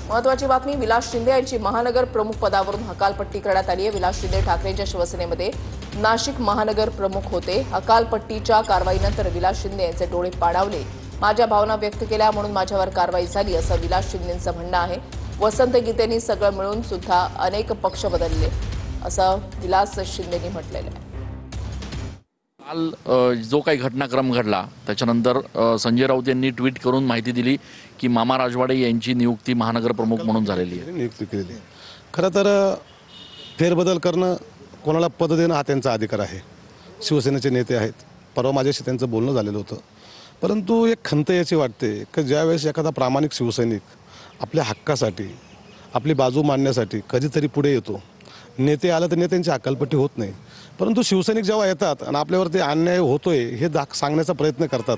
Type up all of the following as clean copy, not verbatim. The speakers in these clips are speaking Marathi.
महत्त्वाची बातमी, विलास शिंदे यांची महानगर प्रमुख पदावरून हकालपट्टी करण्यात आली आहे। विलास शिंदे ठाकरेंच्या शिवसेनेमध्ये नाशिक महानगर प्रमुख होते। हकालपट्टीच्या कारवाईनंतर विलास शिंदे यांचे डोळे पाणावले। माझ्या भावना व्यक्त केल्या म्हणून माझ्यावर कारवाई झाली असं विलास शिंदेंचं म्हणणं आहे। वसंत गीतेंनी सगळं मिळून सुद्धा अनेक पक्ष बदलले असं विलास शिंदेंनी म्हटलेलं आहे। काल जो काही घटनाक्रम घडला त्याच्यानंतर संजय राऊत यांनी ट्विट करून माहिती दिली की मामा राजवाडे यांची नियुक्ती महानगर प्रमुख म्हणून झालेली आहे। नियुक्ती केलेली आहे। खरं तर फेरबदल करणं, कोणाला पद देणं हा त्यांचा अधिकार आहे। शिवसेनेचे नेते आहेत, परवा माझ्याशी त्यांचं बोलणं झालेलं होतं। परंतु एक खंत याची वाटते की ज्यावेळेस एखादा प्रामाणिक शिवसैनिक आपल्या हक्कासाठी, आपली बाजू मांडण्यासाठी कधीतरी पुढे येतो, नेते आलं तर नेत्यांची हकालपट्टी होत नाही, परंतु शिवसैनिक जेव्हा येतात आणि आपल्यावरती अन्याय होतोय हे सांगण्याचा प्रयत्न करतात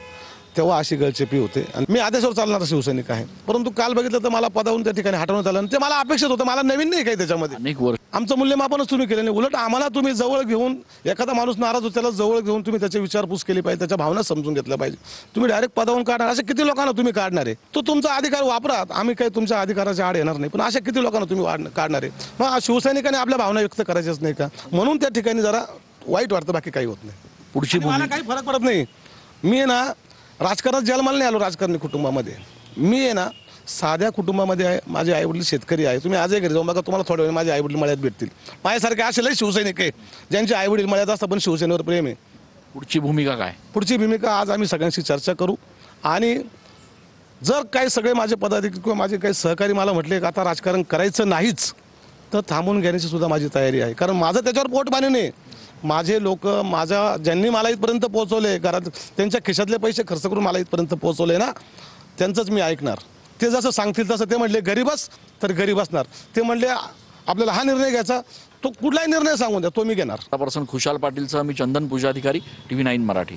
तेव्हा अशी गळचेपी होते। आणि मी आदेशावर चालणारा शिवसैनिक आहे, परंतु काल बघितलं तर मला पदावरून त्या ठिकाणी हटवण्यात आलं आणि ते मला अपेक्षित होतं। मला नवीन नाही काही त्याच्यामध्ये, अनेक वर्ष आमचं मूल्यमापनच तुम्ही केलं नाही। उलट आम्हाला तुम्ही जवळ घेऊन, एखादा माणूस नाराज होतो त्याला जवळ घेऊन तुम्ही त्याची विचारपूस केली पाहिजे, त्याच्या भावना समजून घेतल्या पाहिजे। तुम्ही डायरेक्ट पदावरून काढणार, अशा किती लोकांना तुम्ही काढणार आहे? तो तुमचा अधिकार वापरा, आम्ही काही तुमच्या अधिकाराच्या आड येणार नाही, पण अशा किती लोकांना तुम्ही काढणार आहे? मग शिवसैनिकांनी आपल्या भावना व्यक्त करायच्याच नाही का? म्हणून त्या ठिकाणी जरा वाईट वाटतं, बाकी काही होत नाही। पुढची मला काही फरक पडत नाही। मी आहे ना राजकारणात जन्माला नाही आलो, राजकारणी कुटुंबामध्ये मी आहे ना साध्या कुटुंबामध्ये आहे। माझे आईवडील शेतकरी आहे। तुम्ही आजही घरी जाऊन बघा, तुम्हाला थोड्या वेळ माझे आईवडील मळ्यात भेटतील। माझ्यासारखे असे लय शिवसैनिक आहे ज्यांचे आईवडील मळ्यात असतात पण शिवसेनेवर प्रेम आहे। पुढची भूमिका काय? पुढची भूमिका आज आम्ही सगळ्यांशी चर्चा करू आणि जर काही सगळे माझे पदाधिकारी किंवा माझे काही सहकारी मला म्हटले की आता राजकारण करायचं नाहीच, तर थांबून घेण्याची सुद्धा माझी तयारी आहे। कारण माझं त्याच्यावर पोट पाणी नाही। माझे लोक, ज्यांनी मला इथपर्यंत पोहोचवले, घरात त्यांच्या खिशातले पैसे खर्च करून मला इथपर्यंत पोहोचवले ना, त्यांचंच मी ऐकणार। ते जसं सांगतील तसं, ते म्हटले गरीबच तर गरीब असणार, ते म्हटले आपल्याला हा निर्णय घ्यायचा, तो कुठलाही निर्णय सांगून द्या, तो मी घेणार। पर्सन खुशाल पाटीलसह मी चंदन पूजाधिकारी, TV9 मराठी।